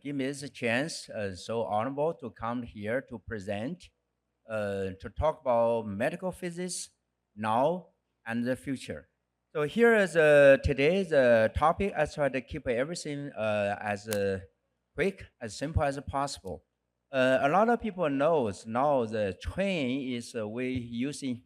give me this chance, so honorable to come here to present, to talk about medical physics now and the future. So here is today's topic. I try to keep everything as quick, as simple as possible. A lot of people knows now the train is we using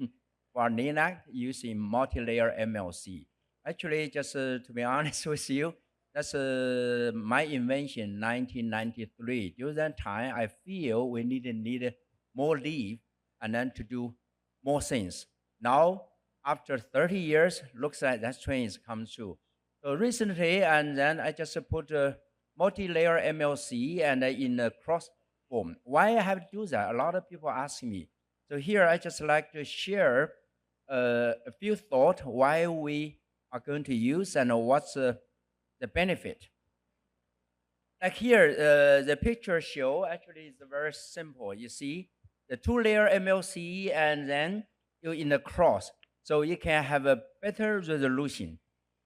for NINAC using multi-layer MLC. Actually, just to be honest with you, that's my invention, 1993. During that time, I feel we need more leave and then to do more things. Now, after 30 years, looks like that train is come true. So recently, and then I just put a multi-layer MLC and in a cross form. Why I have to do that? A lot of people ask me. So here, I just like to share a few thoughts why we are going to use and what's the benefit. Like here, the picture show actually is very simple. You see the two-layer MLC and then you in the cross. So you can have a better resolution.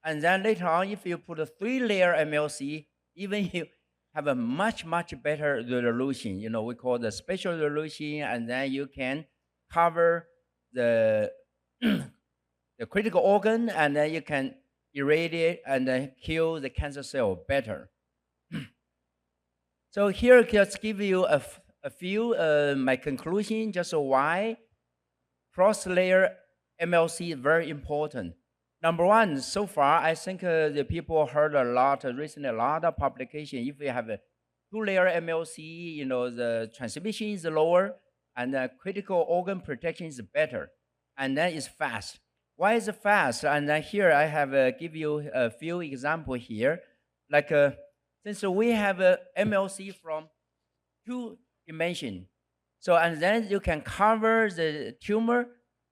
And then later on, if you put a three-layer MLC, even you have a much better resolution. You know, we call the spatial resolution, and then you can cover the the critical organ, and then you can irradiate and then kill the cancer cell better. So here, just give you a few my conclusion, just why cross-layer MLC is very important. Number one, so far, I think the people heard a lot, recently a lot of publication. If you have a two-layer MLC, you know, the transmission is lower and the critical organ protection is better. And then it's fast. Why is it fast? And then here I have give you a few examples here. Like since we have a MLC from two dimension, so and then you can cover the tumor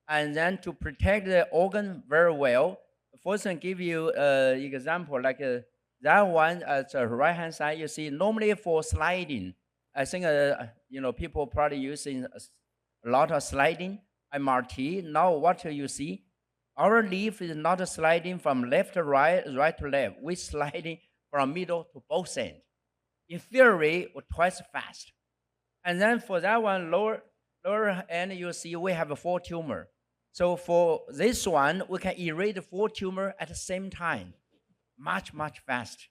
and then to protect the organ very well. First, I give you an example like that one at the right hand side. You see, normally for sliding, I think you know people probably using a lot of sliding MRT. Now what you see, our leaf is not sliding from left to right, right to left. We sliding from middle to both ends. In theory, we're twice fast. And then for that one, lower end, you see we have a 4 tumor. So for this one, we can erase the 4 tumor at the same time, much fast.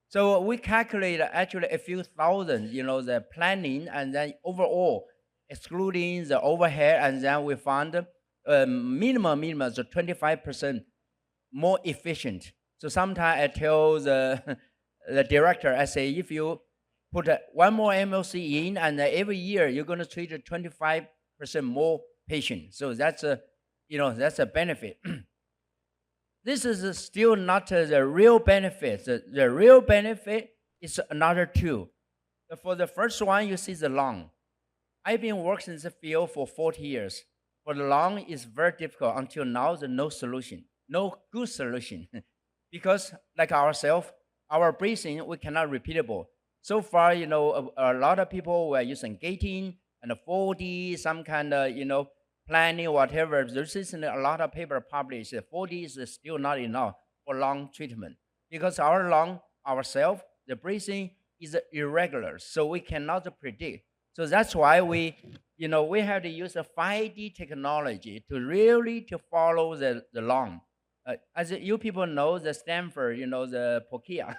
So we calculate actually a few thousand, you know, the planning, and then overall, excluding the overhead, and then we found minimum is 25% more efficient. So sometimes I tell the director, I say, if you put one more MLC in, and every year you're going to treat 25% more patients. So that's a, you know, that's a benefit. This is still not the real benefit. The real benefit is another two. For the first one, you see the lung. I've been working in the field for 40 years. For the lung, it's very difficult. Until now, there's no solution, no good solution. Because like ourselves, our breathing, we cannot repeatable. So far, you know, a lot of people were using gating and 4D, some kind of, you know, planning, whatever. There's a lot of paper published. 4D is still not enough for lung treatment because our lung, ourselves, the breathing is irregular, so we cannot predict. So that's why we, you know, we have to use a 5D technology to really to follow the lung. As you people know, the Stanford, you know, the Pokia,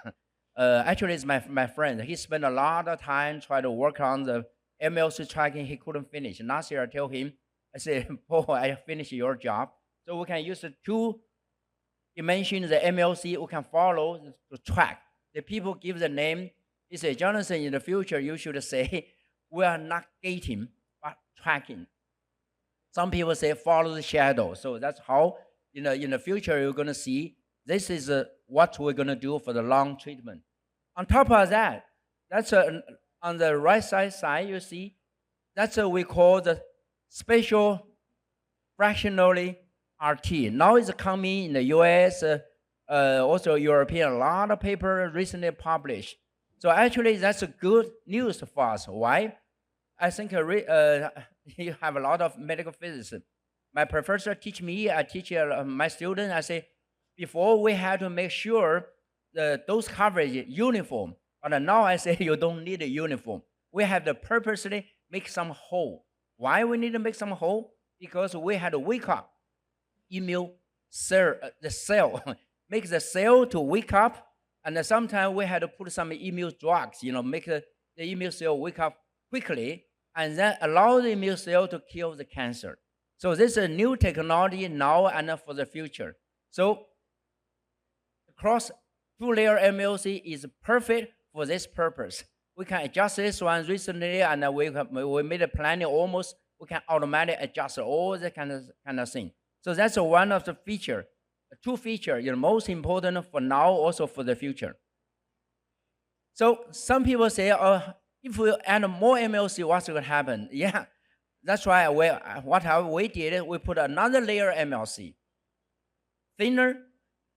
actually is my friend. He spent a lot of time trying to work on the MLC tracking. He couldn't finish. Last year I tell him, I said, Paul, I finished your job. So we can use the two dimensions, the MLC, we can follow to track. The people give the name. He said, Jonathan, in the future, you should say, we are not gating, but tracking. Some people say follow the shadow. So that's how, you know, in the future, you're going to see this is what we're going to do for the lung treatment. On top of that, that's on the right side, you see, that's what we call the spatial fractionally RT. Now it's coming in the US, also European, a lot of papers recently published. So actually, that's a good news for us. Why? I think you have a lot of medical physics. My professor teach me, I teach my students, I say, before we have to make sure the dose coverage is uniform. But now I say you don't need a uniform. We have to purposely make some hole. Why we need to make some hole? Because we had to wake up immune cell, the cell, make the cell to wake up. And sometimes we had to put some immune drugs, make the immune cell wake up quickly and then allow the immune cell to kill the cancer. So this is a new technology now and for the future. So cross two-layer MLC is perfect for this purpose. We can adjust this one recently, and we made a planning almost. We can automatically adjust all the kind of thing. So that's one of the feature, two features, most important for now, also for the future. So some people say, if we add more MLC, what's going to happen? Yeah, that's why we did, we put another layer MLC, thinner,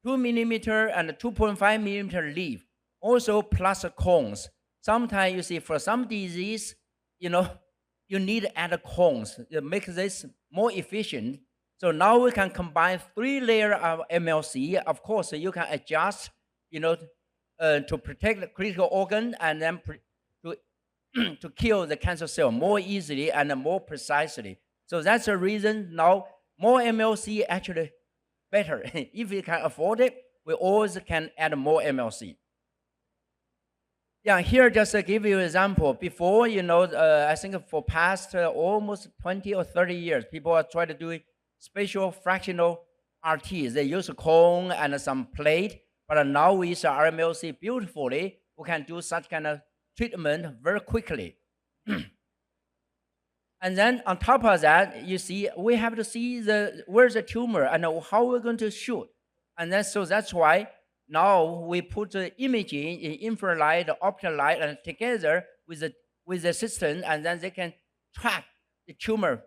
2 millimeter and 2.5 millimeter leaf, also plus cones. Sometimes you see for some disease, you need to add cones to make this more efficient. So now we can combine 3 layers of MLC. Of course, you can adjust, to protect the critical organ and then to kill the cancer cell more easily and more precisely. So that's the reason now more MLC actually better. If we can afford it, we always can add more MLC. Yeah, here just to give you an example. Before, I think for past almost 20 or 30 years, people are trying to do spatial fractional RTs. They use a cone and some plate, but now we use RMLC beautifully. We can do such kind of treatment very quickly. And then on top of that, you see, we have to see where's the tumor and how we're going to shoot. And then, so that's why now we put the imaging in infrared, optical light, and together with the system, and then they can track the tumor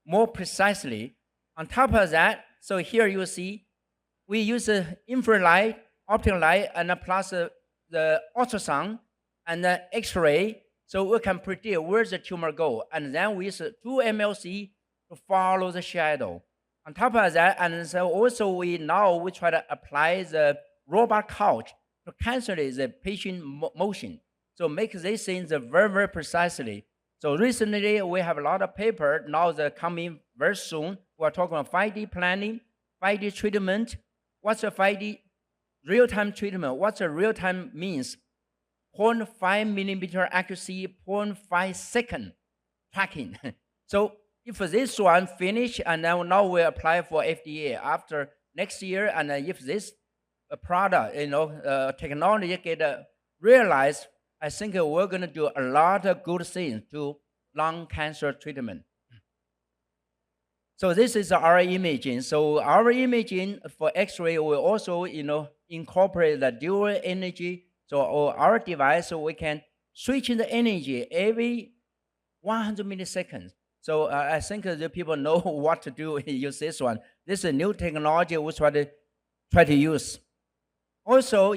more precisely. On top of that, so here you see, we use the infrared, optical light, and plus the ultrasound and the X-ray, so we can predict where the tumor go. And then we use 2 MLC to follow the shadow. On top of that, and so also we try to apply the robot couch to calculate the patient motion. So make these things very, very precisely. So recently we have a lot of paper. Now they're coming very soon. We're talking about 5D planning, 5D treatment. What's a 5D real-time treatment? What's a real-time means? 0.5 millimeter accuracy, 0.5 second tracking. So if this one finish, and now we apply for FDA after next year, and if this product, technology get realized, I think we're going to do a lot of good things to lung cancer treatment. So this is our imaging. So our imaging for X-ray will also, incorporate the dual energy. So our device, so we can switch the energy every 100 milliseconds. So I think the people know what to do. Use this one. This is a new technology we try to use. Also,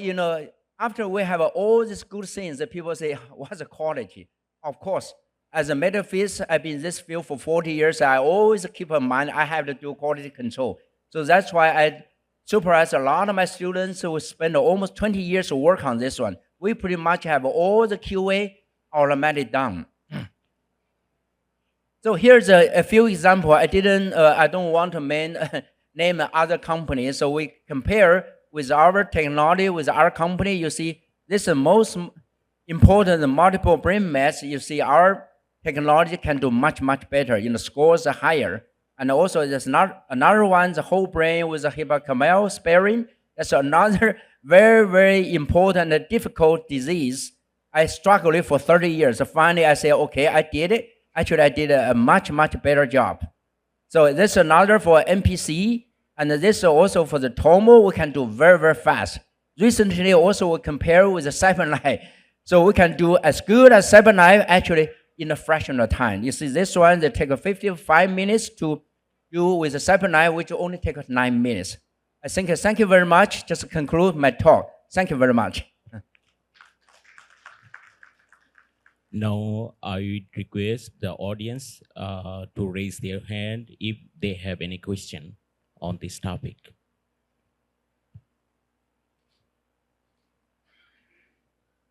after we have all these good things, the people say, what's the quality? Of course, as a medical physicist, I've been in this field for 40 years. I always keep in mind I have to do quality control. So that's why I supervise a lot of my students who spend almost 20 years to work on this one. We pretty much have all the QA automatically done. So here's a few examples. I don't want to name other companies. So we compare with our technology, with our company. You see, this is the most important multiple brain mass. You see, our technology can do much, much better. Scores are higher. And also, there's another one, the whole brain with a hippocampal sparing. That's another very, very important and difficult disease. I struggled with for 30 years. So finally, I say, okay, I did it. Actually, I did a much, much better job. So this is another for NPC, and this is also for the TOMO. We can do very, very fast. Recently, also we compare with the CyberKnife. So we can do as good as CyberKnife actually in a fraction of time. You see, this one, they take 55 minutes to do with the CyberKnife, which only takes 9 minutes. I think, thank you very much. Just to conclude my talk. Thank you very much. Now, I would request the audience to raise their hand if they have any question on this topic.